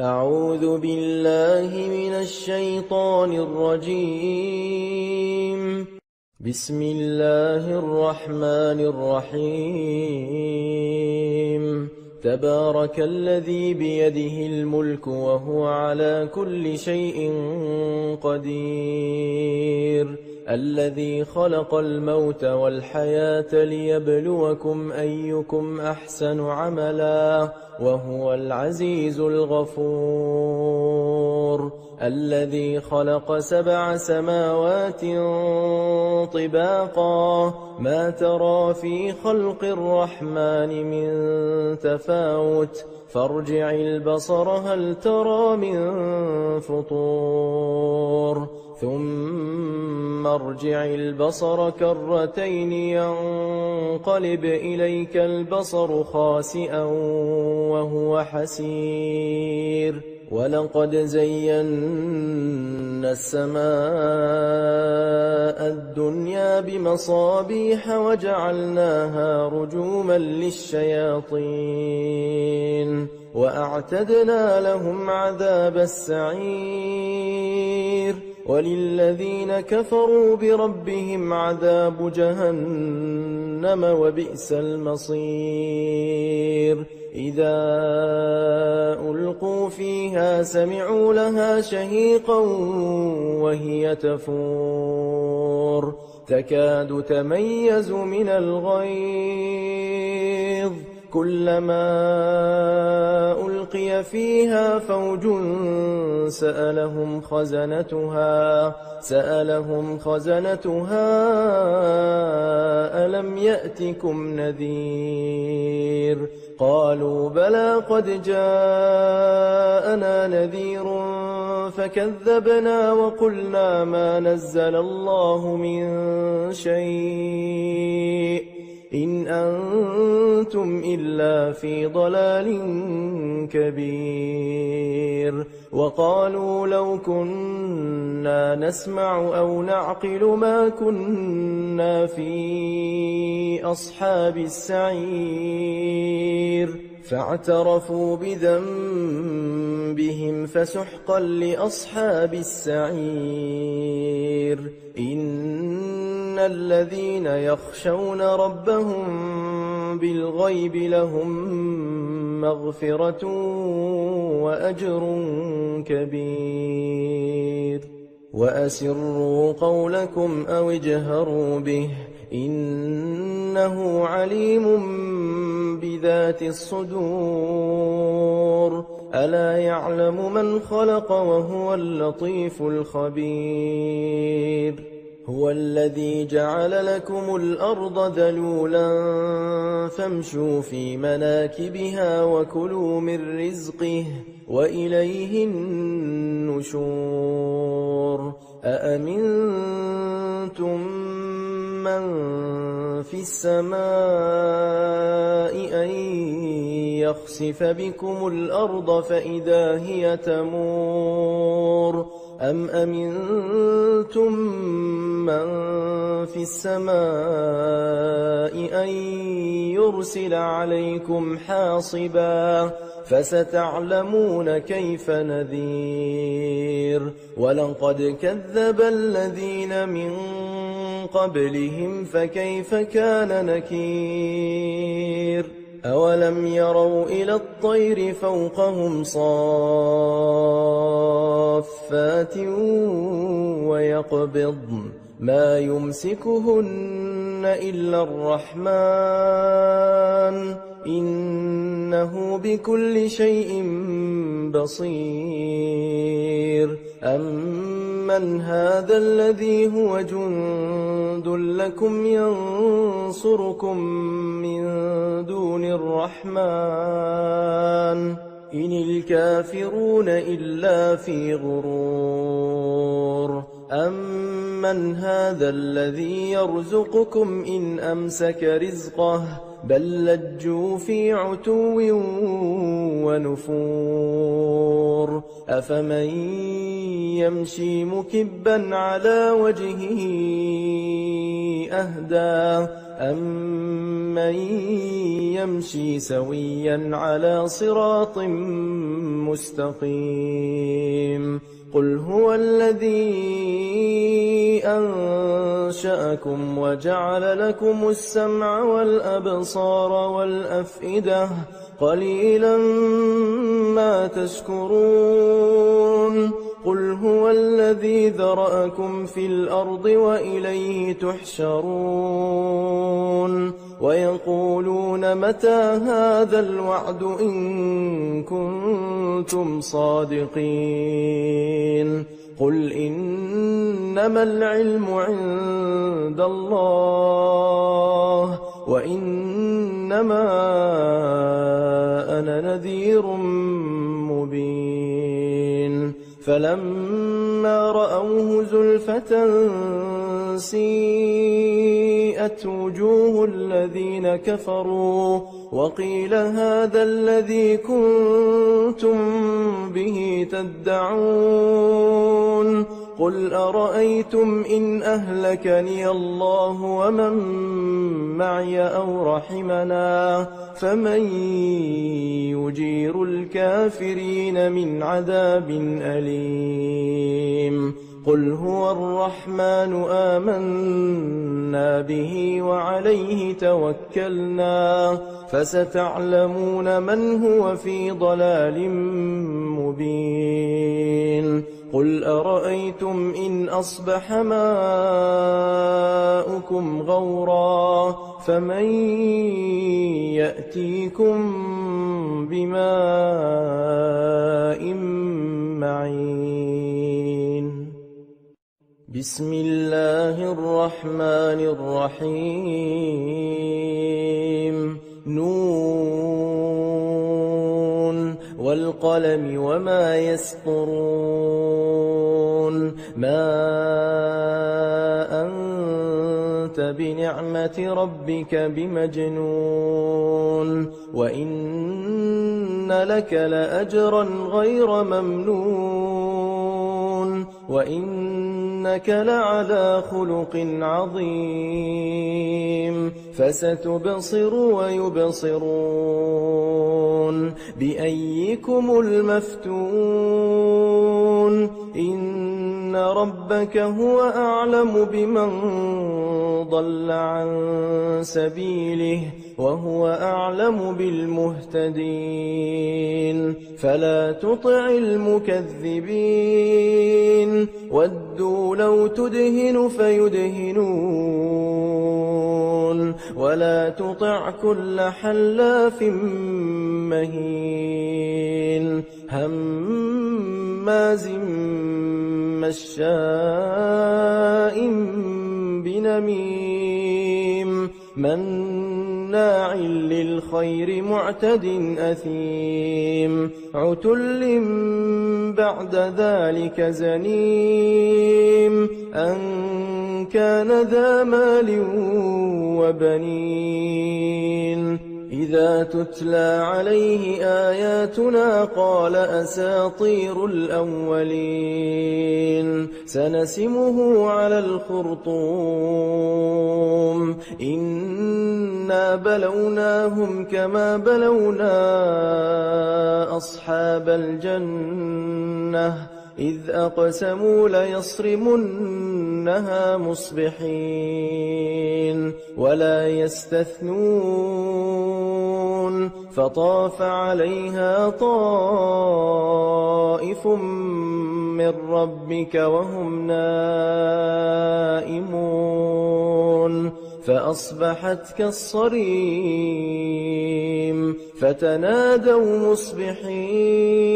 أعوذ بالله من الشيطان الرجيم. بسم الله الرحمن الرحيم. تبارك الذي بيده الملك وهو على كل شيء قدير. الذي خلق الموت والحياة ليبلوكم أيكم أحسن عملا وهو العزيز الغفور. الذي خلق 7 سماوات طباقا ما ترى في خلق الرحمن من تفاوت فارجع البصر هل ترى من فطور ثم ارجع البصر كرتين ينقلب إليك البصر خاسئا وهو حسير. ولقد زينا السماء الدنيا بمصابيح وجعلناها رجوما للشياطين وأعتدنا لهم عذاب السعير. وللذين كفروا بربهم عذاب جهنم وبئس المصير. إذا ألقوا فيها سمعوا لها شهيقا وهي تفور تكاد تميز من الغيظ كلما ألقي فيها فوج سألهم خزنتها ألم يأتكم نذير قالوا بلى قد جاءنا نذير فكذبنا وقلنا ما نزل الله من شيء إن أنتم إلا في ضلال كبير. وقالوا لو كنا نسمع أو نعقل ما كنا في أصحاب السعير فاعترفوا بذنبهم فسحقا لأصحاب السعير. إن الذين يخشون ربهم بالغيب لهم مغفرة وأجر كبير. وأسروا قولكم أو اجهروا به إنه عليم بذات الصدور. ألا يعلم من خلق وهو اللطيف الخبير. هو الذي جعل لكم الأرض ذلولا فامشوا في مناكبها وكلوا من رزقه وإليه النشور. أأمنتم من في السماء أن يخسف بكم الأرض فإذا هي تمور أم أمنتم من في السماء أن يرسل عليكم حاصبا فستعلمون كيف نذير. ولقد كذب الذين من قبلهم فكيف كان نكير. أولم يروا إلى الطير فوقهم صافات ويقبضن ما يمسكهن إلا الرحمن إنه بكل شيء بصير. أمن هذا الذي هو جند لكم ينصركم من دون الرحمن إن الكافرون إلا في غرور. أمن هذا الذي يرزقكم إن أمسك رزقه بل لجوا في عتو ونفور. أفمن يمشي مكبا على وجهه أهدى أَمَّن يَمْشِي سَوِيًّا عَلَى صِرَاطٍ مُّسْتَقِيمٍ قُلْ هُوَ الَّذِي أَنشَأَكُمْ وَجَعَلَ لَكُمُ السَّمْعَ وَالْأَبْصَارَ وَالْأَفْئِدَةَ قَلِيلًا مَّا تَشْكُرُونَ قُلْ هُوَ الَّذِي ذَرَأَكُمْ فِي الْأَرْضِ وَإِلَيْهِ تُحْشَرُونَ وَيَقُولُونَ مَتَىٰ هَٰذَا الْوَعْدُ إِن كُنتُمْ صَادِقِينَ قُلْ إِنَّمَا الْعِلْمُ عِندَ اللَّهِ وَإِنَّمَا أَنَا نَذِيرٌ مُّبِينٌ فَلَمَّا رَأَوْهُ زُلْفَةً سِيئَتْ وُجُوهُ الَّذِينَ كَفَرُوا وَقِيلَ هَٰذَا الَّذِي كُنتُم بِهِ تَدَّعُونَ قُلْ أَرَأَيْتُمْ إِنْ أَهْلَكَنِيَ اللَّهُ وَمَن مَّعِيَ أَوْ رَحِمَنَا فَمَن يُجِيرُ الْكَافِرِينَ مِنْ عَذَابٍ أَلِيمٍ قُلْ هُوَ الرَّحْمَٰنُ آمَنَّا بِهِ وَعَلَيْهِ تَوَكَّلْنَا فَسَتَعْلَمُونَ مَنْ هُوَ فِي ضَلَالٍ مُّبِينٍ قُلْ أَرَأَيْتُمْ إِنْ أَصْبَحَ مَاؤُكُمْ غَوْرًا فَمَن يَأْتِيكُم بِمَاءٍ مَّعِينٍ بسم الله الرحمن الرحيم نون والقلم وما يسطرون ما أنت بنعمة ربك بمجنون وإن لك لأجرا غير ممنون وإنك لعلى خلق عظيم فستبصر ويبصرون بأيكم المفتون إن ربك هو أعلم بمن ضل عن سبيله وهو أعلم بالمهتدين فلا تطع المكذبين ودوا لو تدهن فيدهنون ولا تطع كل حلاف مهين هماز مشاء بنميم مناع للخير معتد أثيم عتل بعد ذلك زنيم أن كان ذا مال وبنين إذا تتلى عليه آياتنا قال أساطير الأولين سنسمه على الخرطوم إنا بلوناهم كما بلونا أصحاب الجنة إذ أقسموا ليصرمنها مصبحين ولا يستثنون فطاف عليها طائف من ربك وهم نائمون فأصبحت كالصريم فتنادوا مصبحين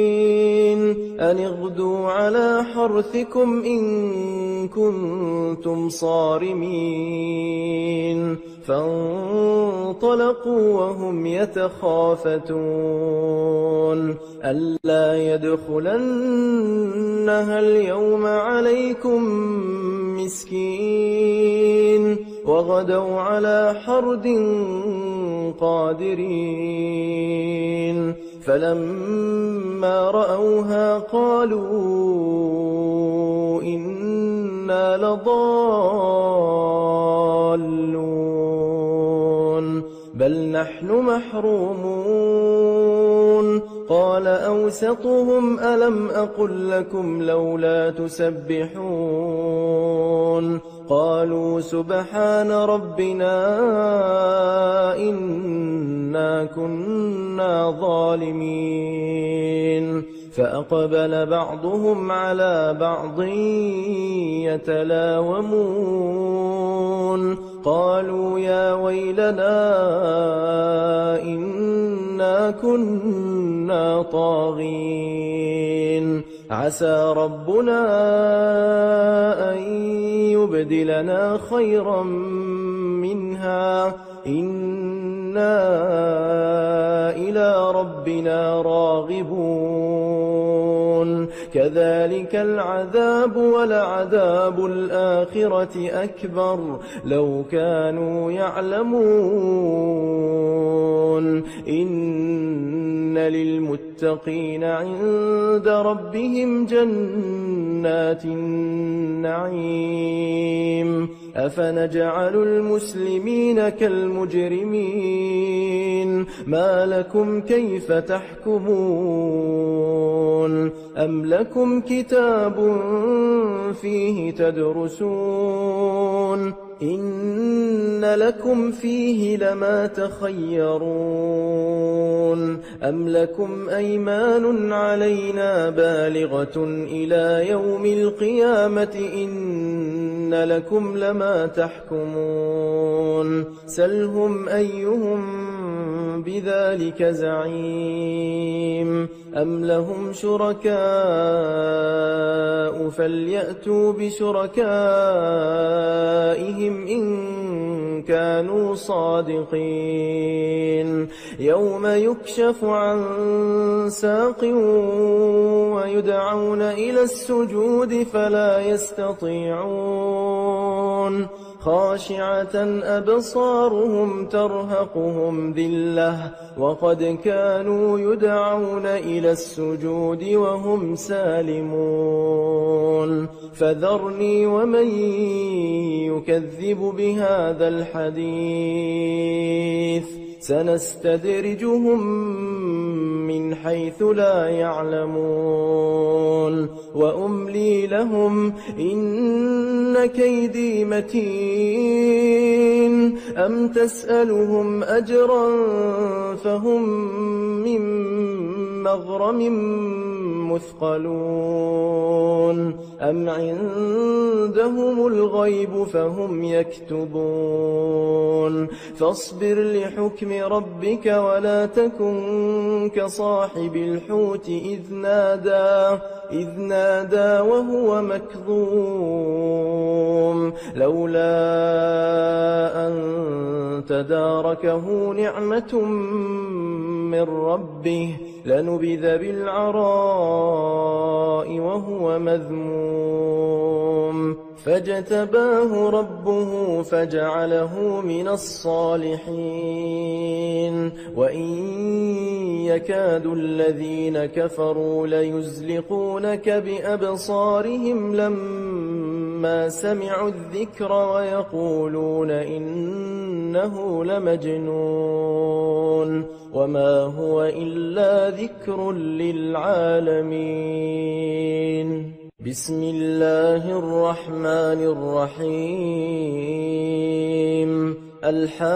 أن اغدوا على حرثكم إن كنتم صارمين فانطلقوا وهم يتخافتون ألا يدخلنها اليوم عليكم مسكين وغدوا على حرد قادرين فلما رأوها قالوا إنا لضالون نحن محرومون قال أوسطهم ألم أقل لكم لولا تسبحون قالوا سبحان ربنا إنا كنا ظالمين فأقبل بعضهم على بعض يتلاومون قالوا يا ويلنا إنا كنا طاغين عسى ربنا أن يبدلنا خيرا منها إنا إلى ربنا راغبون كذلك العذاب ولعذاب الآخرة أكبر لو كانوا يعلمون إن للمتقين عند ربهم جنات النعيم أفنجعل المسلمين كالمجرمين ما لكم كيف تحكمون أم لكم كتاب فيه تدرسون إن لكم فيه لما تخيرون أم لكم أيمان علينا بالغة إلى يوم القيامة إن لكم لما تحكمون سلهم أيهم بذلك زعيم أم لهم شركاء فليأتوا بشركائهم إن كانوا صادقين يوم يكشف عن ساق ويدعون إلى السجود فلا يستطيعون خاشعة أبصارهم ترهقهم ذلة وقد كانوا يدعون إلى السجود وهم سالمون فذرني ومن يكذب بهذا الحديث سنستدرجهم من حيث لا يعلمون وأملي لهم إن كيدي متين أم تسألهم أجرا فهم من مغرم مثقلون أم عندهم الغيب فهم يكتبون فاصبر لحكم ربك ولا تكن كصاحب الحوت إذ نادى وهو مكظوم لولا أن تداركه نعمة من ربه لنبذ بالعراء وهو مذموم فاجتباه ربه فجعله من الصالحين وإن يكاد الذين كفروا ليزلقونك بأبصارهم لما سمعوا الذكر ويقولون إنه لمجنون وما هو إلا ذكر للعالمين بسم الله الرحمن الرحيم الحاقة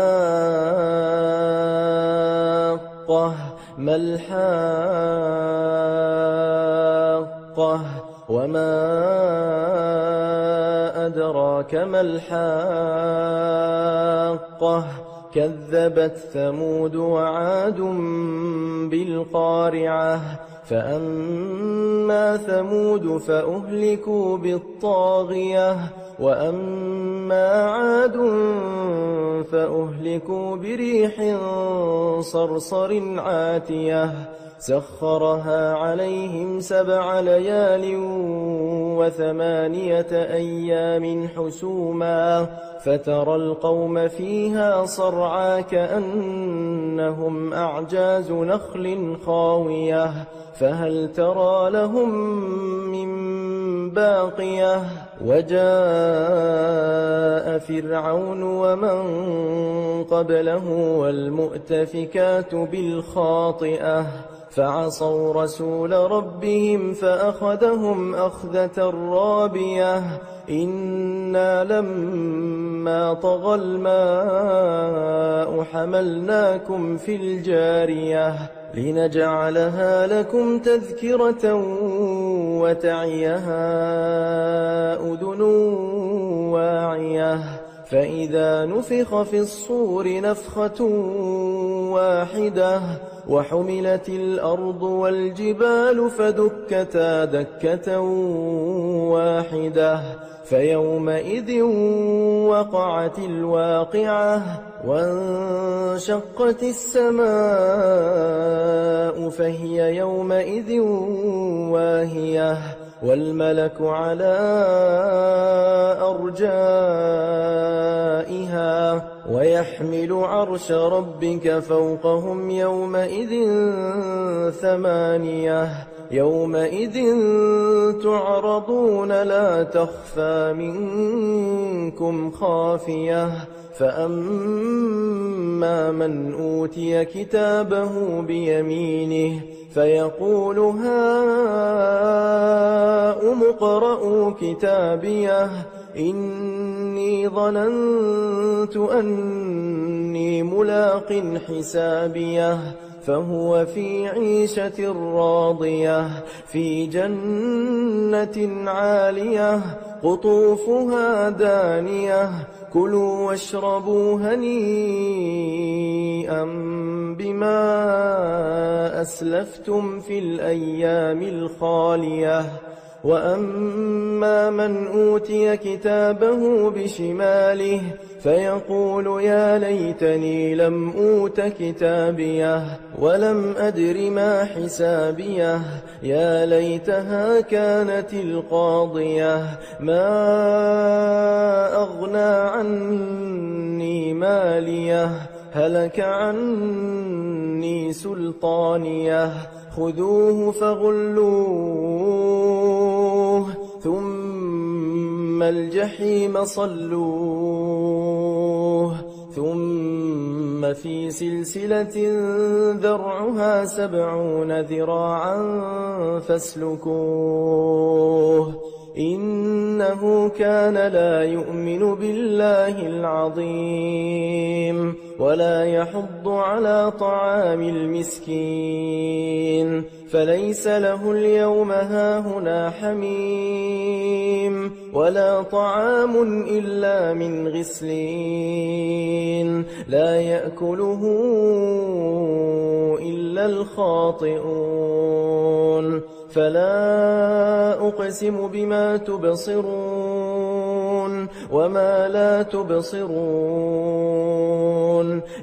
ما الحاقة وما أدراك ما الحاقة كذبت ثمود وعاد بالقارعة فأما ثمود فأهلكوا بالطاغية وأما عاد فأهلكوا بريح صرصر عاتية سخرها عليهم 7 ليال و8 أيام حسوما فترى القوم فيها صرعى كأنهم أعجاز نخل خاوية فهل ترى لهم من باقية وجاء فرعون ومن قبله والمؤتفكات بالخاطئة فعصوا رسول ربهم فأخذهم أخذة رابية إنا لما طغى الماء حملناكم في الجارية لنجعلها لكم تذكرة وتعيها أذن واعية فإذا نفخ في الصور نفخة واحدة وحملت الأرض والجبال فدكتا دكة واحدة فيومئذ وقعت الواقعة وانشقت السماء فهي يومئذ واهية والملك على أرجائها ويحمل عرش ربك فوقهم يومئذ ثمانية يومئذ تعرضون لا تخفى منكم خافية فأما من أوتي كتابه بيمينه فيقول هاؤم اقرءوا كتابيه إني ظننت أني ملاق حسابيه فهو في عيشة راضية في جنة عالية قطوفها دانية كلوا واشربوا هنيئا بما أسلفتم في الأيام الخالية وأما من أوتي كتابه بشماله فيقول يا ليتني لم أوت كتابيه ولم أدر ما حسابيه يا ليتها كانت القاضية ما أغنى عني ماليه هلك عني سلطانيه خذوه فغلوه ثم الجحيم صلوه ثم في سلسلة ذرعها 70 ذراعا فاسلكوه إنه كان لا يؤمن بالله العظيم ولا يحض على طعام المسكين فليس له اليوم هاهنا حميم ولا طعام إلا من غسلين لا يأكله إلا الخاطئون فلا أقسم بما تبصرون وما لا تبصرون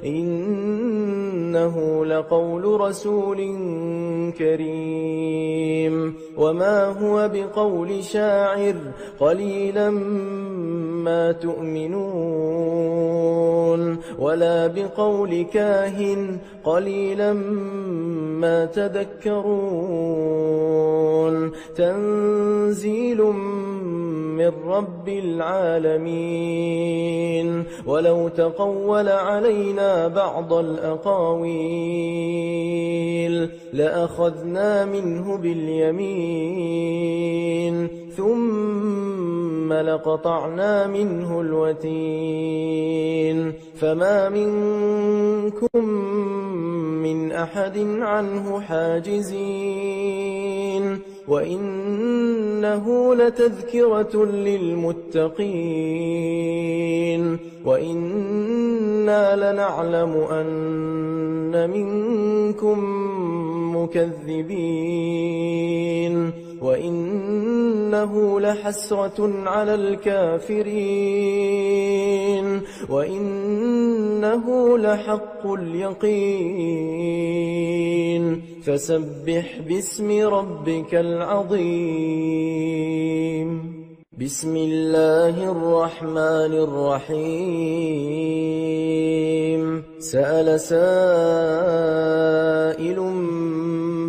إنه لقول رسول كريم وما هو بقول شاعر قليلا ما تؤمنون ولا بقول كاهن قليلا ما تذكرون تنزيل من رب العالمين ولو تقول علينا بعض الأقاويل لأخذنا منه باليمين ثم لقطعنا منه الوتين فما منكم من أحد عنه حاجزين وإنه لتذكرة للمتقين وإنا لنعلم أن منكم مكذبين وإنه لحسرة على الكافرين وإنه لحق اليقين فسبح باسم ربك العظيم بسم الله الرحمن الرحيم سأل سائل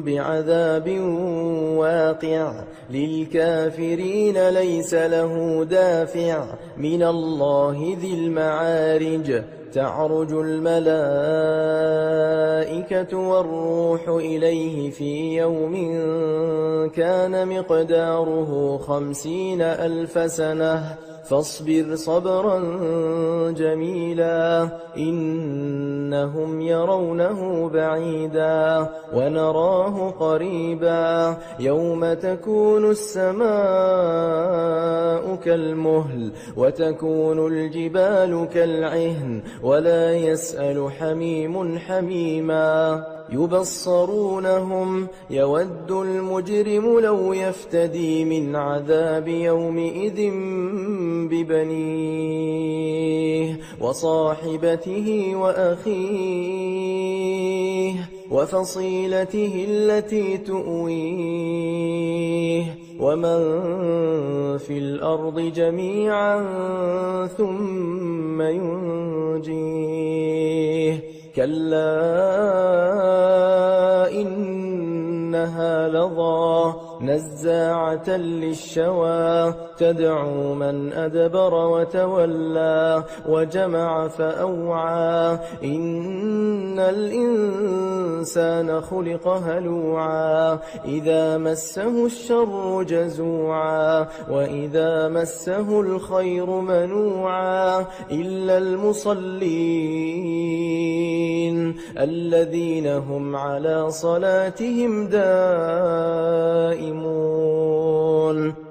بعذاب واقع واقع للكافرين ليس له دافع من الله ذي المعارج تعرج الملائكة والروح إليه في يوم كان مقداره 50,000 سنة فاصبر صبرا جميلا إنهم يرونه بعيدا ونراه قريبا يوم تكون السماء كالمهل وتكون الجبال كالعهن ولا يسأل حميم حميما يبصرونهم يود المجرم لو يفتدي من عذاب يومئذ ببنيه وصاحبته وأخيه وفصيلته التي تؤويه ومن في الأرض جميعا ثم ينجيه كلا إنها لظى نزاعة للشوى تدعو من أدبر وتولى وجمع فأوعى إن الإنسان خلق هلوعا إذا مسه الشر جزوعا وإذا مسه الخير منوعا إلا المصلين الذين هم على صلاتهم دائمون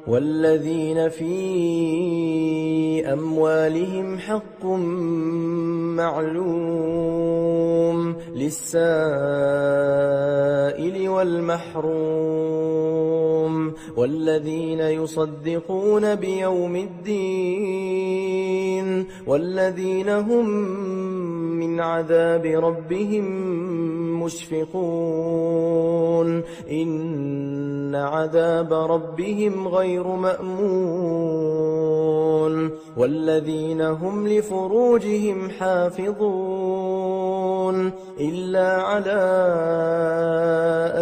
والذين في أموالهم حق معلوم للسائل والمحروم والذين يصدقون بيوم الدين والذين هم من عذاب ربهم مشفقون إن عذاب ربهم غير مأمون والذين هم لفروجهم حافظون إلا على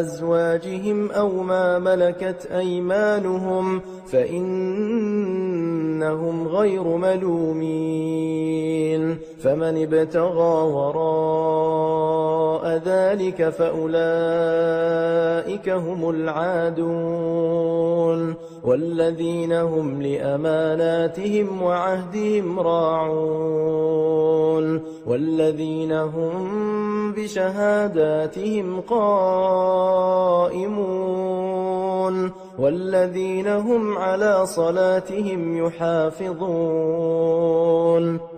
أزواجهم أو ما ملكت أيمانهم فإنهم غير ملومين فمن ابتغى وراء ذلك فأولئك هم العادون والذين هم لأماناتهم وعهدهم راعون والذين هم بشهاداتهم قائمون والذين هم على صلاتهم يحافظون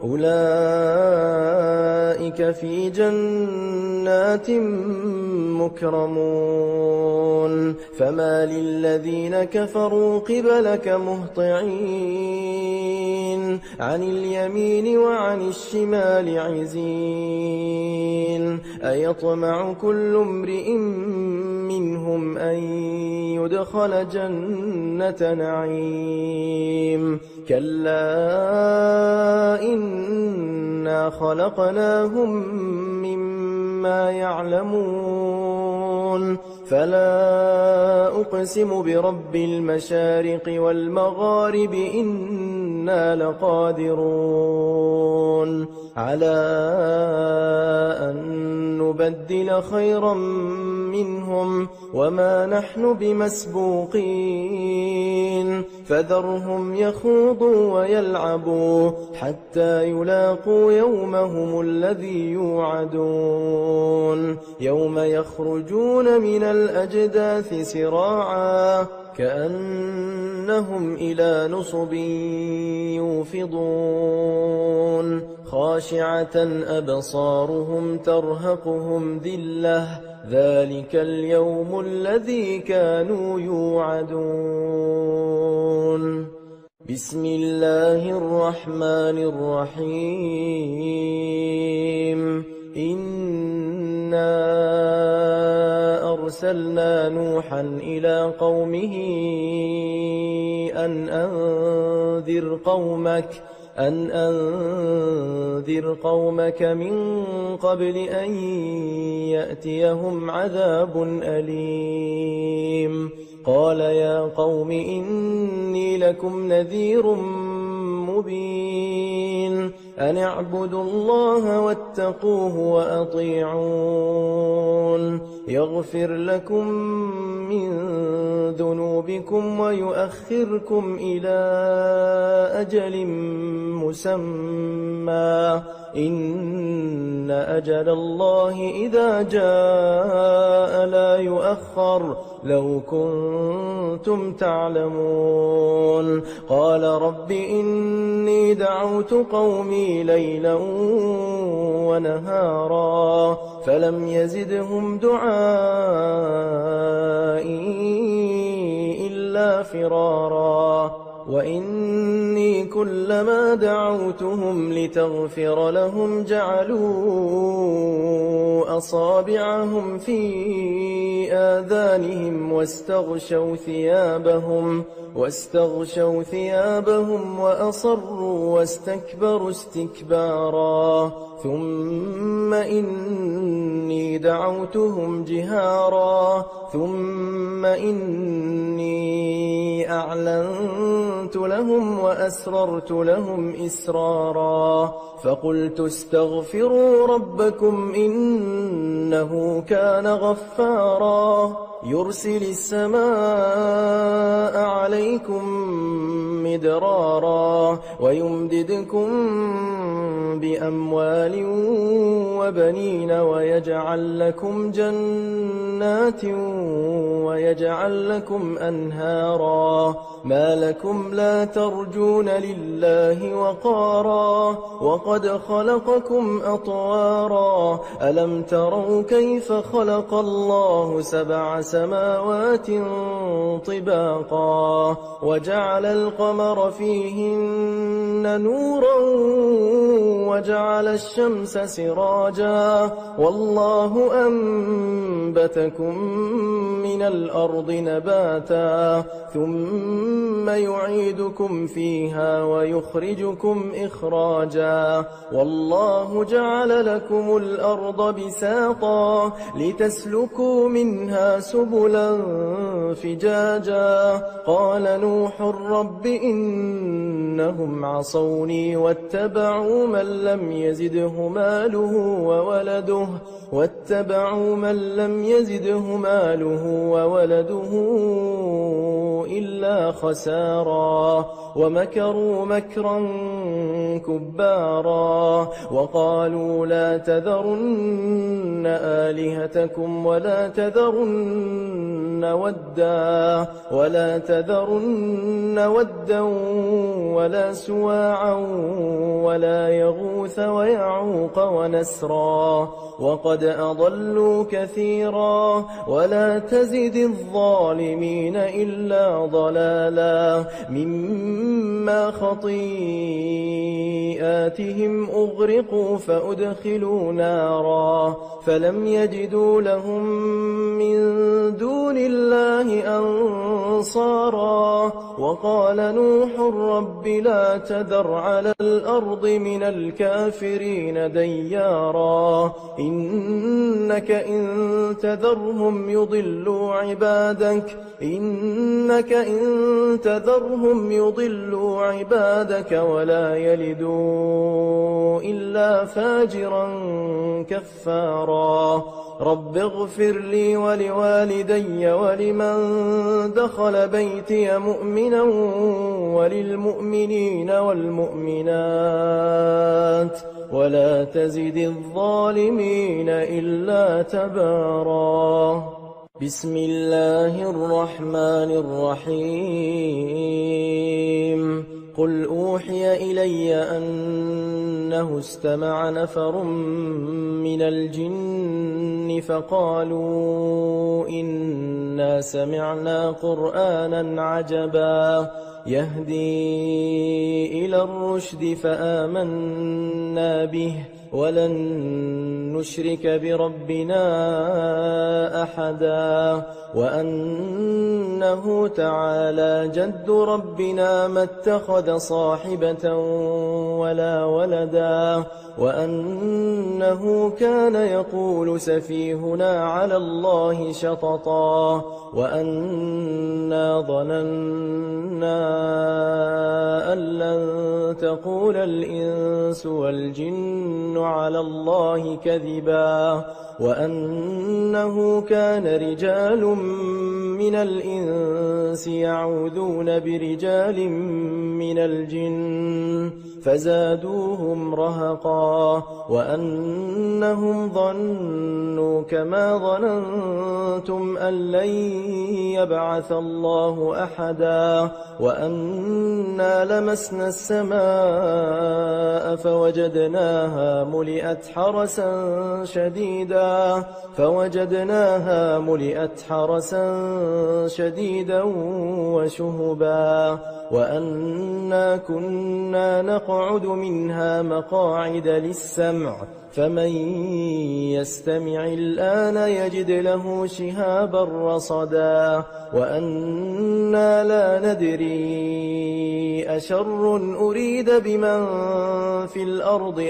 أولئك في جنات مكرمون فما للذين كفروا قبلك مهطعين عن اليمين وعن الشمال عزين أيطمع كل امرئ منهم أن يدخل جنة نعيم كلا إنا خلقناهم مما يعلمون فلا أقسم برب المشارق والمغارب إنا لقادرون على أن نبدل خيرا منهم وما نحن بمسبوقين فذرهم يخوضوا ويلعبوا حتى يلاقوا يومهم الذي يوعدون يوم يخرجون من الأجداث سراعا كأنهم إلى نصب يوفضون خاشعة أبصارهم ترهقهم ذلة ذلك اليوم الذي كانوا يوعدون بسم الله الرحمن الرحيم إنا أرسلنا نوحا إلى قومه أن أنذر قومك من قبل أن يأتيهم عذاب أليم قال يا قوم إني لكم نذير مبين أن اعبدوا الله واتقوه وأطيعون يغفر لكم من ذنوبكم ويؤخركم إلى أجل مسمى إن أجل الله إذا جاء لا يؤخر لو كنتم تعلمون قال رب إني دعوت قومي ليلا ونهارا فلم يزدهم دعائي إلا فرارا وإني كلما دعوتهم لتغفر لهم جعلوا أصابعهم في آذانهم واستغشوا ثيابهم وأصروا واستكبروا استكبارا ثم إني دعوتهم جهارا ثم إني أعلنت لهم وأسررت لهم إسرارا فقلت استغفروا ربكم إنه كان غفارا يرسل السماء عليكم مدرارا ويمددكم بأموال وبنين ويجعل لكم جنات ويجعل لكم أنهارا ما لكم لا ترجون لله وقارا وقد خلقكم أطوارا ألم تروا كيف خلق الله 7 سماوات طباقا وجعل القمر فيهن نورا وجعل الشمس سراجا والله أنبتكم من الأرض نباتا ثم يعيدكم فيها ويخرجكم إخراجا والله جعل لكم الأرض بساطا لتسلكوا منها سبلا فجاجا قال نوح رب إنهم عصوني واتبعوا من لم يزده ماله وولده إلا خسارا ومكروا مكرا كبارا وقالوا لا تذرن آلهتكم ولا تذرن ودا ولا سواعا ولا يغوث ويعوق ونسرا وقد أضلوا كثيرا ولا تزد الظالمين إلا ضلالا مما خطيئاتهم أغرقوا فأدخلوا نارا فلم يجدوا لهم من دون الله أنصارا وقال نوح رب لا تذر على الأرض من الكافرين ديارا إنك إن تذرهم يضلوا عبادك ولا يلدوا إلا فاجرا كفارا رب اغفر لي ولوالدي ولمن دخل بيتي مؤمنا وللمؤمنين والمؤمنات ولا تزد الظالمين إلا تبارا بسم الله الرحمن الرحيم قل أوحي إلي أنه استمع نفر من الجن فقالوا إنا سمعنا قرآنا عجبا يهدي إلى الرشد فآمنا به ولن نشرك بربنا أحدا وأنه تعالى جد ربنا ما اتخذ صاحبة ولا ولدا وأنه كان يقول سفيهنا على الله شططا وأنا ظننا أن لن تقول الإنس والجن على الله كذبا وأنه كان رجال من الإنس يعوذون برجال من الجن فزادوهم رهقا وأنهم ظنوا كما ظننتم أن لن يبعث الله أحدا وأنا لمسنا السماء فوجدناها ملئت حرسا شديدا وشهبا وأنا كنا نقعد منها مقاعد للسمع فمن يستمع الآن يجد له شهابا رصدا وأنا لا ندري أشر أريد بمن في الأرض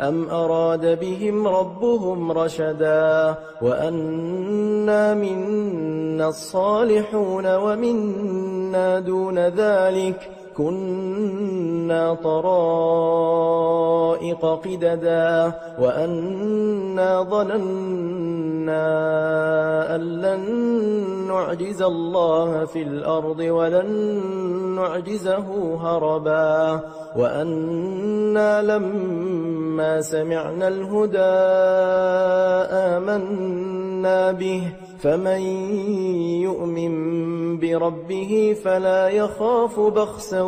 أم أراد بهم ربهم رشدا وأنا منا الصالحون ومنا دون ذلك كنا طرائق قددا وأنا ظننا أن لن نعجز الله في الأرض ولن نعجزه هربا وأنا لما سمعنا الهدى آمنا به فمن يؤمن بربه فلا يخاف بخسا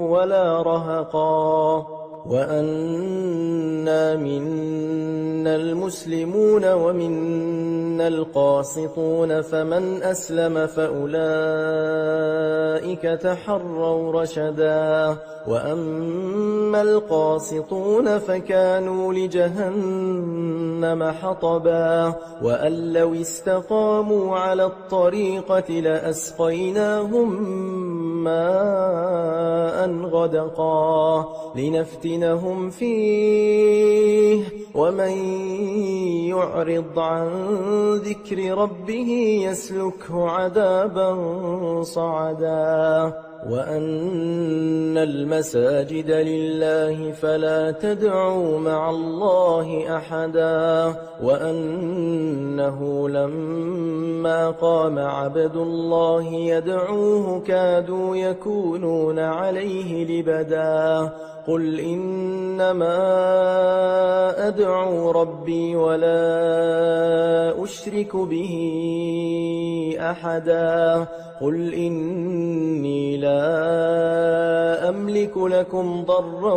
ولا رهقا وأنا منا المسلمون ومنا القاسطون فمن أسلم فأولئك تحروا رشدا وأما القاسطون فكانوا لجهنم حطبا وأن لو استقاموا على الطريقة لأسقيناهم ماء غدقا لنفتنهم فيه ومن يعرض عن ذكر ربه يسلكه عذابا صعدا وأن المساجد لله فلا تدعوا مع الله أحدا وأنه لما قام عبد الله يدعوه كادوا يكونون عليه لبدا قل إنما أدعو ربي ولا أشرك به أحدا قل إني لا أملك لكم ضرا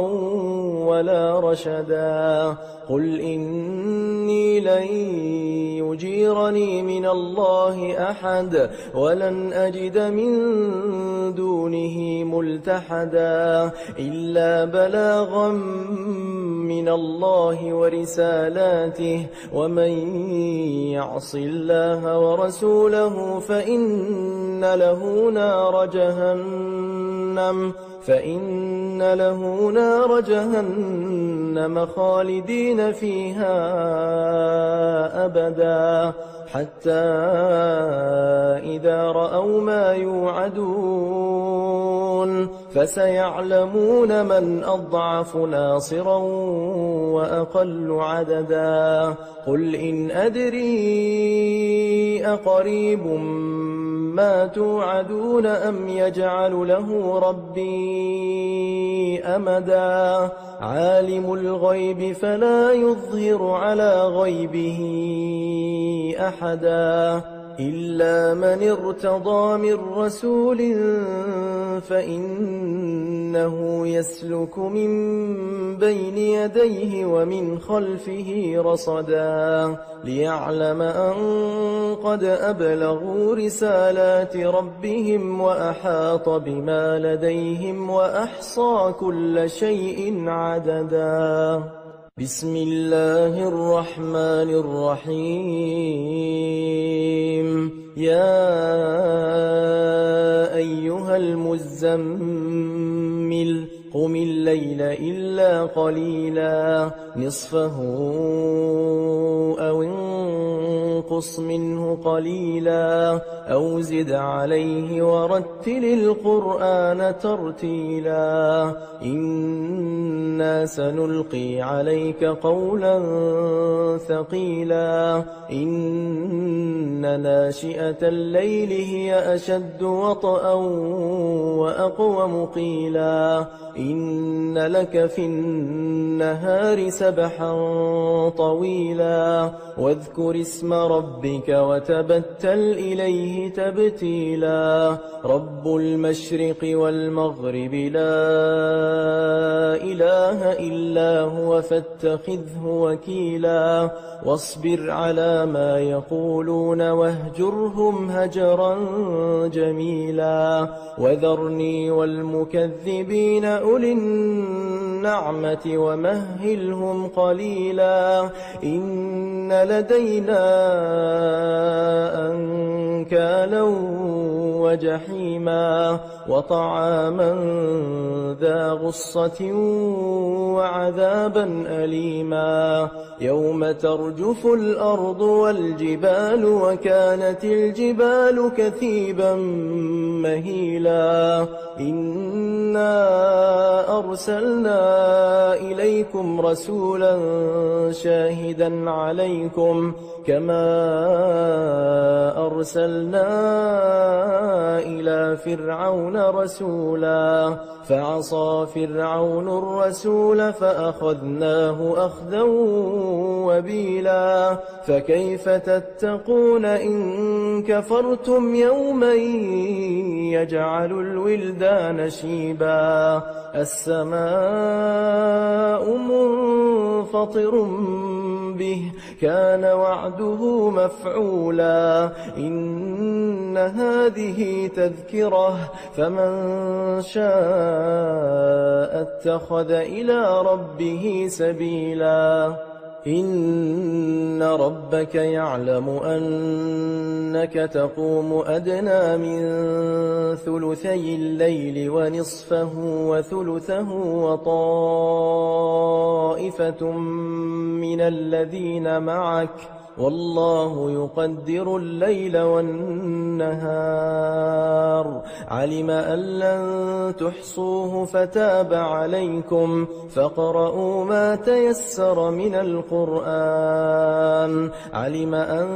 ولا رشدا قل إني لن يجيرني من الله أحد ولن أجد من دونه ملتحدا إلا بلاغا من الله ورسالاته ومن يعص الله ورسوله فإن له نار جهنم خالدين فيها أبدا حتى إذا رأوا ما يوعدون فسيعلمون من أضعف ناصرا وأقل عددا قل إن أدري أقريب ما توعدون أم يجعل له ربي أمدا عالم الغيب فلا يظهر على غيبه أحدا إلا من ارتضى من رسول فإنه يسلك من بين يديه ومن خلفه رصدا ليعلم أن قد أبلغوا رسالات ربهم وأحاط بما لديهم وأحصى كل شيء عددا. بسم الله الرحمن الرحيم. يا أيها المزمل قم الليل إلا قليلا نصفه أو انقص منه قليلا أو زد عليه ورتل القرآن ترتيلا إنا سنلقي عليك قولا ثقيلا إن ناشئة الليل هي أشد وطئا وأقوم قيلا إن لك في النهار سبحا طويلا واذكر اسم ربك وتبتل إليه تبتيلا رب المشرق والمغرب لا إله إلا هو فاتخذه وكيلا واصبر على ما يقولون واهجرهم هجرا جميلا وذرني والمكذبين أولي النعمة ومهلهم قليلا إن لدينا أنكالا وجحيما وطعاما ذا غصة وعذابا أليما يوم ترجف الأرض والجبال وكانت الجبال كثيبا مهيلا إنا أرسلنا إليكم رسولا شاهدا عليكم كما أرسلنا إلى فرعون رسولا فعصى فرعون الرسول فأخذناه أخذا وبيلا فكيف تتقون إن كفرتم يوما يجعل الولدان شيبا السماء منفطر به كان وعده مفعولا إن هذه تذكرة فمن شاء اتخذ إلى ربه سبيلا إن ربك يعلم أنك تقوم أدنى من ثلثي الليل ونصفه وثلثه وطائفة من الذين معك والله يقدر الليل والنهار علم أن لن تحصوه فتاب عليكم فاقرؤوا ما تيسر من القرآن علم أن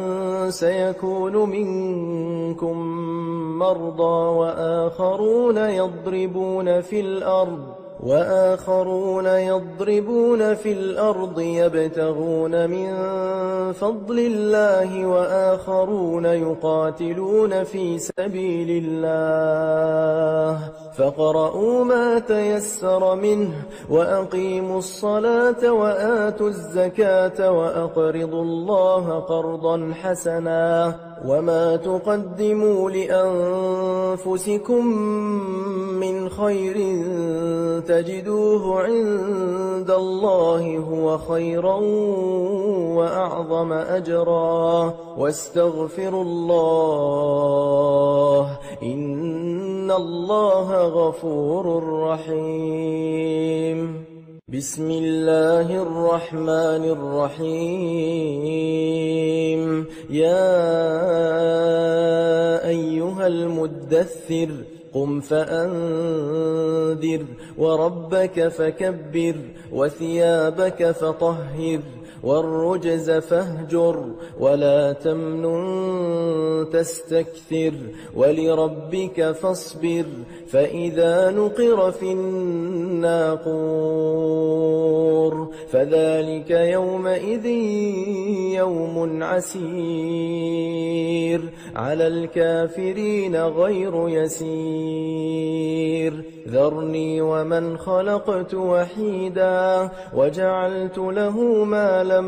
سيكون منكم مرضى وآخرون يضربون في الأرض يبتغون من فضل الله وآخرون يقاتلون في سبيل الله فاقرؤوا ما تيسر منه وأقيموا الصلاة وآتوا الزكاة وأقرضوا الله قرضا حسنا وما تقدموا لأنفسكم من خير تجدوه عند الله هو خيرا وأعظم أجرا واستغفروا الله إن الله غفور رحيم بسم الله الرحمن الرحيم يا أيها المدثر قم فأنذر وربك فكبر وثيابك فطهر والرجز فاهجر ولا تمنن تستكثر ولربك فاصبر فإذا نقر في الناقور فذلك يومئذ يوم عسير على الكافرين غير يسير ذرني ومن خلقت وحيدا وجعلت له مالا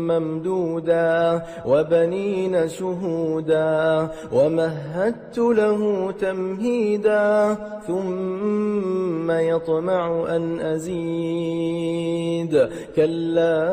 ممدودا وبنين شهودا ومهدت له تمهيدا ثم يطمع أن أزيد كلا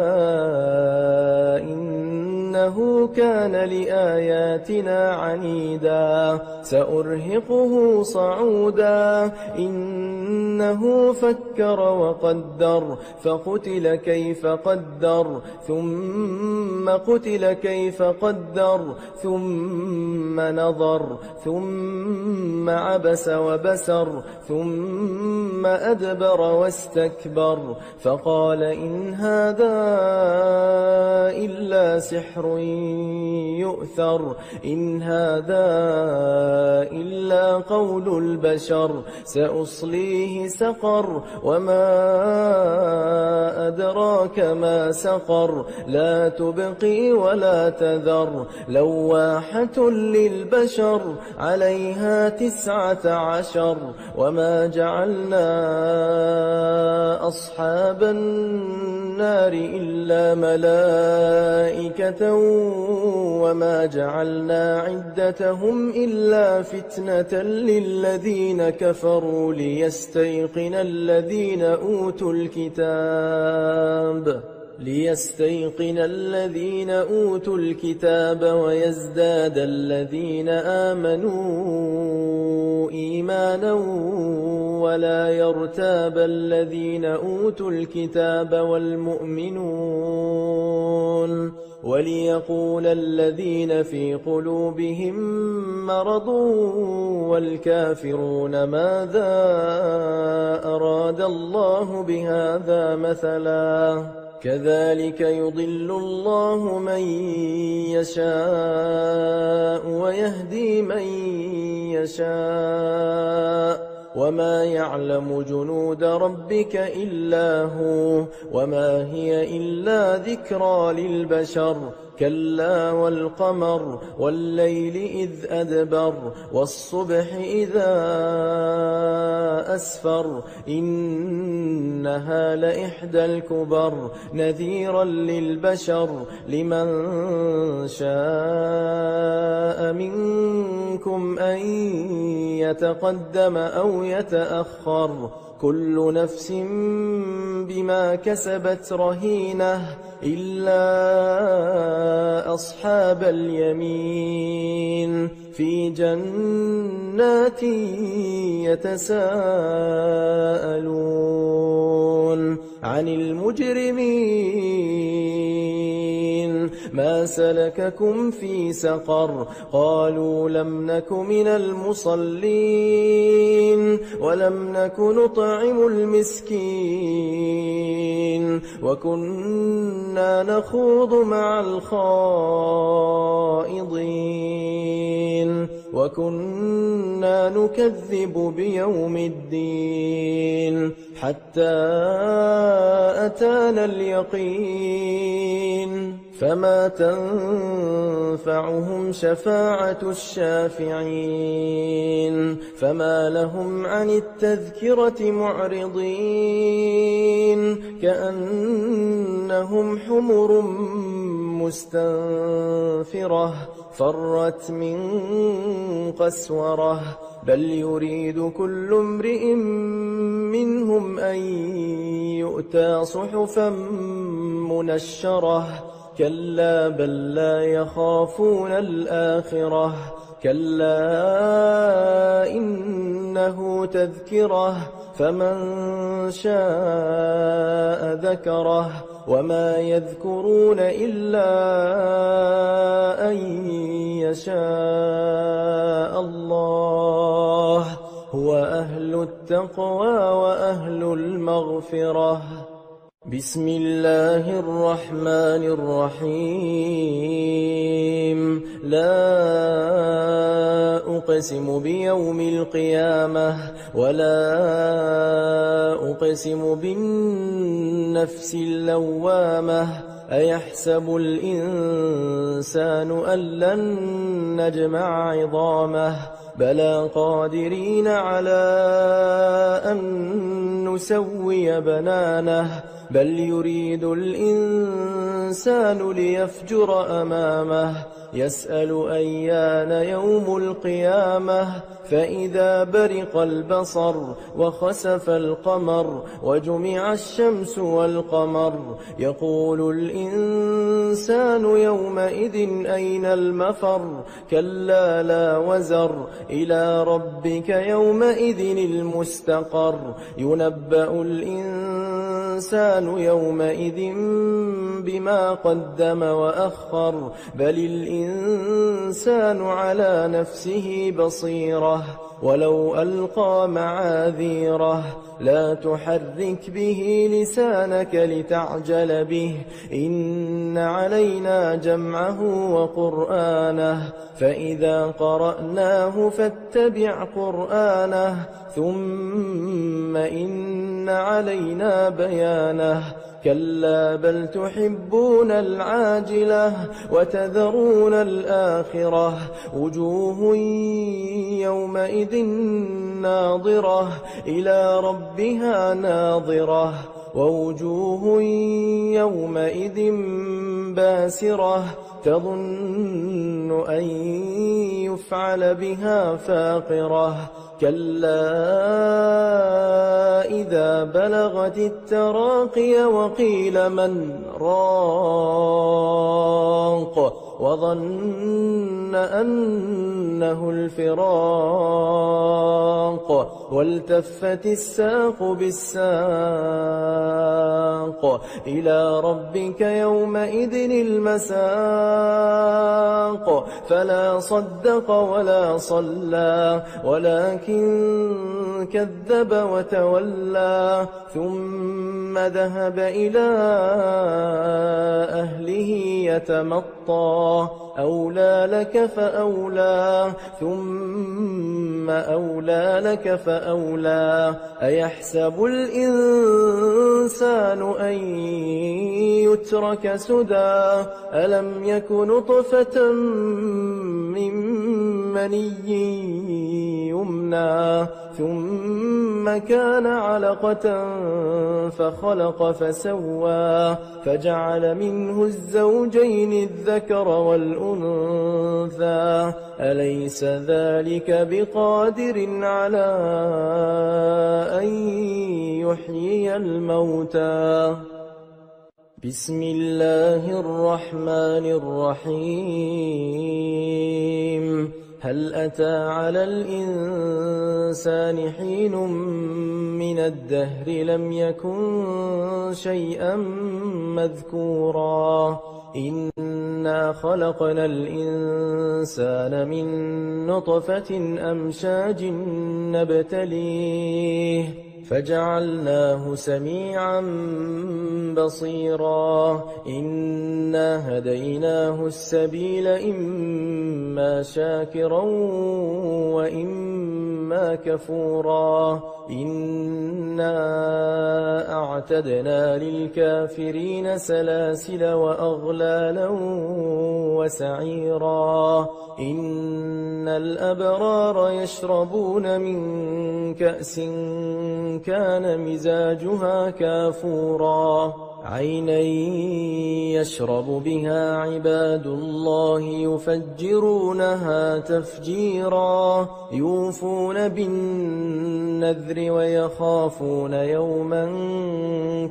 إنه كان لآياتنا عنيدا سأرهقه صعودا إنه فكر وقدر فقتل كيف قدر ثم قتل كيف قدر ثم نظر ثم عبس وبسر ثم أدبر واستكبر فقال إن هذا إلا سحر يؤثر إن هذا إلا قول البشر سأصليه سقر وما أدراك ما سقر لا تبقي ولا تذر لواحة للبشر عليها 19 وما جعلنا أصحاب النار إلا ملائكة وما جعلنا عدتهم إلا فتنة للذين كفروا ليستيقن الذين أوتوا الكتاب ويزداد الذين آمنوا إيمانا ولا يرتاب الذين أوتوا الكتاب والمؤمنون وليقول الذين في قلوبهم مرض والكافرون ماذا أراد الله بهذا مثلا كذلك يضل الله من يشاء ويهدي من يشاء وما يعلم جنود ربك إلا هو وما هي إلا ذكرى للبشر كلا والقمر والليل إذ أدبر والصبح إذا أسفر إنها لإحدى الكبر نذيرا للبشر لمن شاء منكم أن يتقدم أو يتأخر كل نفس بما كسبت رهينة إلا أصحاب اليمين في جنات يتساءلون عن المجرمين ما سلككم في سقر قالوا لم نك من المصلين ولم نك نطعم المسكين وكنا نخوض مع الخائضين وكنا نكذب بيوم الدين حتى أتانا اليقين فما تنفعهم شفاعة الشافعين فما لهم عن التذكرة معرضين كأنهم حمر مستنفرة فرت من قسورة بل يريد كل امرئ منهم أن يؤتى صحفا منشرة كلا بل لا يخافون الآخرة كلا إنه تذكرة فمن شاء ذكره وما يذكرون إلا أن يشاء الله التقوى وأهل المغفرة. بسم الله الرحمن الرحيم. لا أقسم بيوم القيامة ولا أقسم بالنفس اللوامة. أيحسب الإنسان أن لن نجمع عظامه بلى قادرين على أن نسوي بنانه بل يريد الإنسان ليفجر أمامه يسأل أيان يوم القيامة فإذا برق البصر وخسف القمر وجمع الشمس والقمر يقول الإنسان يومئذ أين المفر كلا لا وزر إلى ربك يومئذ المستقر ينبأ الإنسان يومئذ بما قدم وأخر بل الإنسان على نفسه بصيرة ولو ألقى معاذيره لا تحرك به لسانك لتعجل به إن علينا جمعه وقرآنه فإذا قرأناه فاتبع قرآنه ثم إن علينا بيانه كلا بل تحبون العاجلة وتذرون الآخرة وجوه يومئذ ناظرة إلى ربها ناظرة ووجوه يومئذ باسرة تظن أن يفعل بها فاقرة كلا إذا بلغت التراقي وقيل من راق وظن أنه الفراق والتفت الساق بالساق إلى ربك يومئذ المساق فلا صدق ولا صلى ولكن كذب وتولى ثم ذهب إلى أهله يتمطى أولى لك فأولى ثم أولى لك فأولى أيحسب الإنسان أن يترك سدى ألم يك نطفة من مني يمنى ثم كان علقة فخلق فسوى فجعل منه الزوجين الذكر والأنثى أليس ذلك بقادر على أن يحيي الموتى بسم الله الرحمن الرحيم هل أتى على الإنسان حين من الدهر لم يكن شيئا مذكورا إنا خلقنا الإنسان من نطفة أمشاج نبتليه فجعلناه سميعا بصيرا إنا هديناه السبيل إما شاكرا وإما كفورا إنا أعتدنا للكافرين سلاسل وأغلالا وسعيرا إن الأبرار يشربون من كأس كان مزاجها كافورا عينا يشرب بها عباد الله يفجرونها تفجيرا يوفون بالنذر ويخافون يوما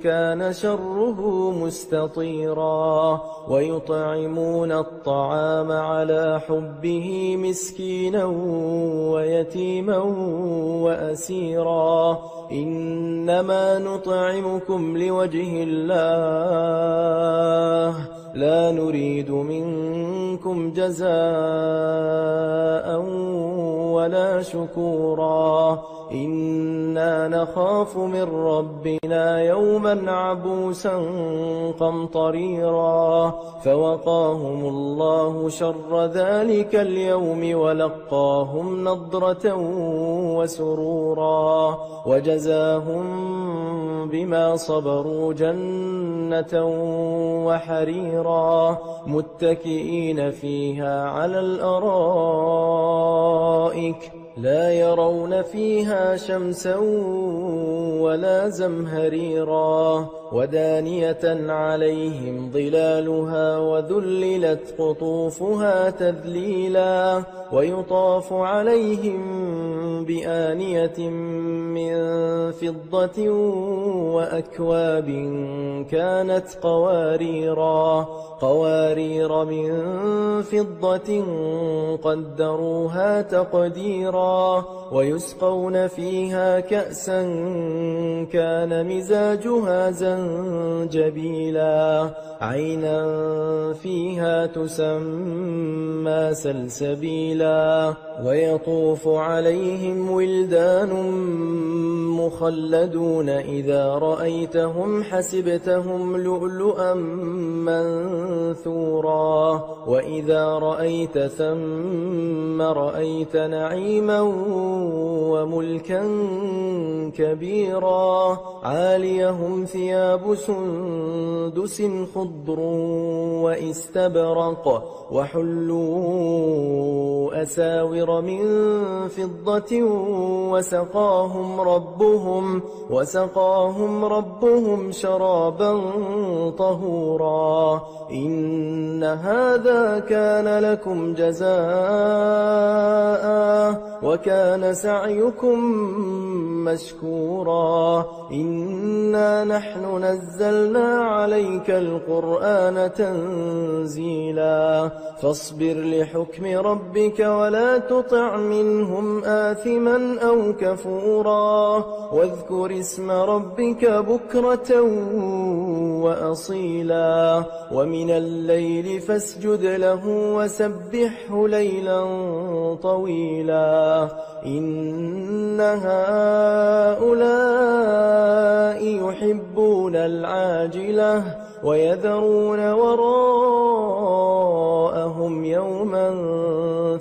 كان شره مستطيرا ويطعمون الطعام على حبه مسكينا ويتيما وأسيرا إنما نطعمكم لوجه الله لا نريد منكم جزاء ولا شكورا إنا نخاف من ربنا يوما عبوسا قمطريرا فوقاهم الله شر ذلك اليوم ولقاهم نضرة وسرورا وجزاهم بما صبروا جنة وحريرا متكئين فيها على الأرائك لا يرون فيها شمسا ولا زمهريرا ودانية عليهم ظلالها وذللت قطوفها تذليلا ويطاف عليهم بآنية من فضة وأكواب كانت قوارير من فضة قدروها تقديرا ويسقون فيها كأسا كان مزاجها زنجبيلا عينا فيها تسمى سلسبيلا ويطوف عليهم ولدان مخلدون إذا رأيتهم حسبتهم لؤلؤا منثورا وإذا رأيت ثم رأيت نعيما وملكا كبيرا عاليهم ثياب سندس خضر وإستبرق وحلوا أساور من فضة وسقاهم ربهم شرابا طهورا إن هذا كان لكم جزاء وكان سعيكم مشكورا إنا نحن نزلنا عليك القرآن تنزيلا فاصبر لحكم ربك ولا تطع منهم آثما أو كفورا واذكر اسم ربك بكرة وأصيلا ومن الليل فاسجد له وسبحه ليلا طويلا إن هؤلاء يحبون العاجلة ويذرون وراءهم يوما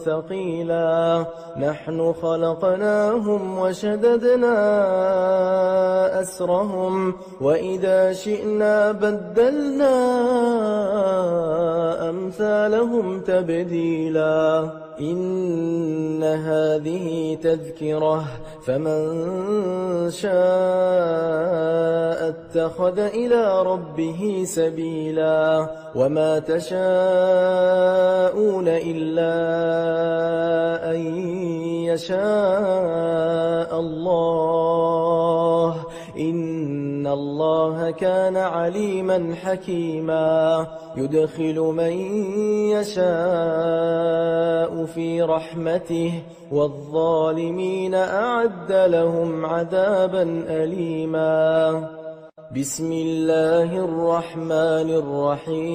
ثقيلا نحن خلقناهم وشددنا أسرهم وإذا شئنا بدلنا أمثالهم تبديلا إن هذه تذكرة فمن شاء اتخذ إلى ربه سبيلا وما تشاءون إلا أن يشاء الله إن الله كان عليما حكيما يدخل من يشاء في رحمته والظالمين أعد لهم عذابا أليما بسم الله الرحمن الرحيم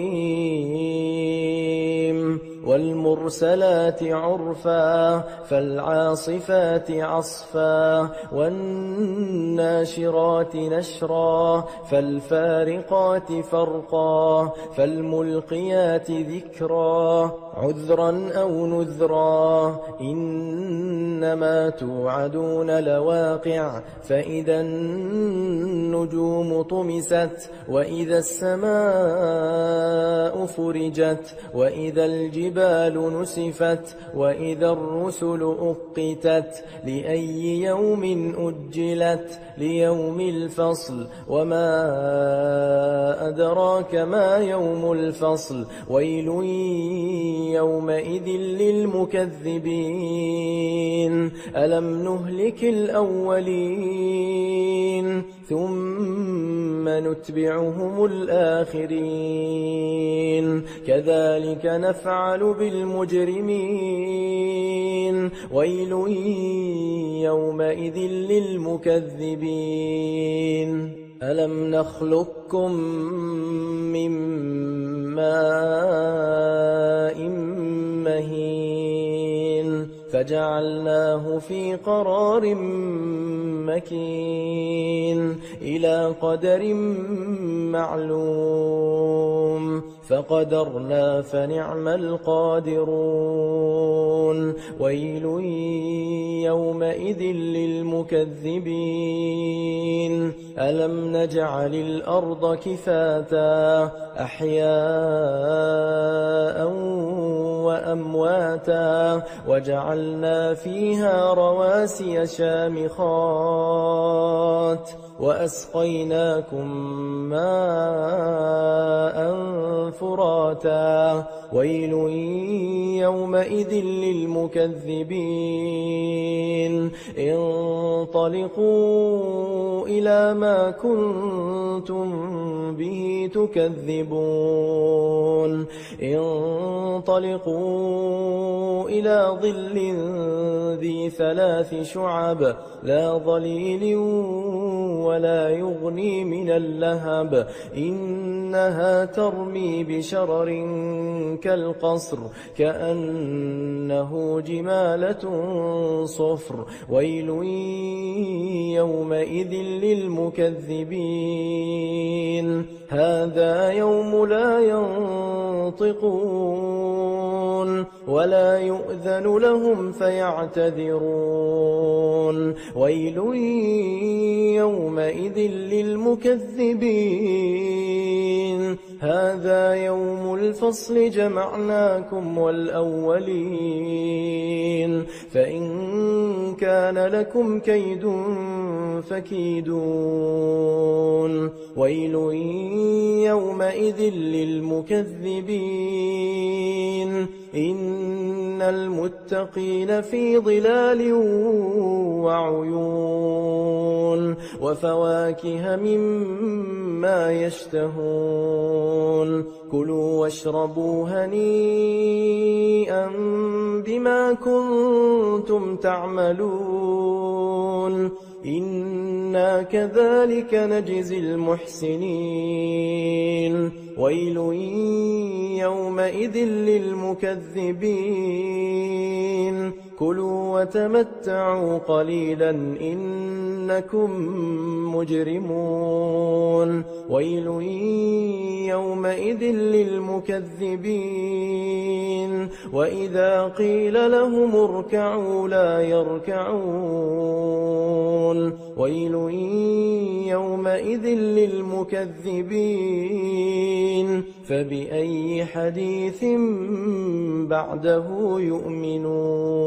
والمرسلات عرفا فالعاصفات عصفا والناشرات نشرا فالفارقات فرقا فالملقيات ذكرا عذرا أو نذرا إنما توعدون لواقع فإذا النجوم طمست وإذا السماء فرجت وإذا الجبال نسفت وإذا الرسل أقتت لأي يوم أجلت ليوم الفصل وما أدراك ما يوم الفصل ويل يومئذ للمكذبين ألم نهلك الأولين ثم نتبعهم الآخرين كذلك نفعل بالمجرمين ويل يومئذ للمكذبين ألم نخلقكم من ماء مهين فجعلناه في قرار مكين إلى قدر معلوم فقدرنا فنعم القادرون ويل يومئذ للمكذبين ألم نجعل الأرض كفاتا أحياء وأمواتا وجعلنا فيها رواسي شامخات وأسقيناكم ماء فراتا ويل يومئذ للمكذبين انطلقوا إلى ما كنتم به تكذبون انطلقوا إلى ظل ذي 3 شعب لا ظليل ولا يغني من اللهب إنها ترمي بشرر كالقصر كأنه جمالة صفر ويل يومئذ للمكذبين هذا يوم لا ينطقون ولا يؤذن لهم فيعتذرون ويل يومئذ للمكذبين هذا يوم الفصل جمعناكم والأولين فإن كان لكم كيد فكيدون ويل يومئذ للمكذبين إن المتقين في ظلال وعيون وفواكه مما يشتهون كلوا واشربوا هنيئا بما كنتم تعملون إنا كذلك نجزي المحسنين ويل يومئذ للمكذبين كلوا وتمتعوا قليلا إنكم مجرمون ويل يومئذ للمكذبين وإذا قيل لهم اركعوا لا يركعون ويل يومئذ للمكذبين فبأي حديث بعده يؤمنون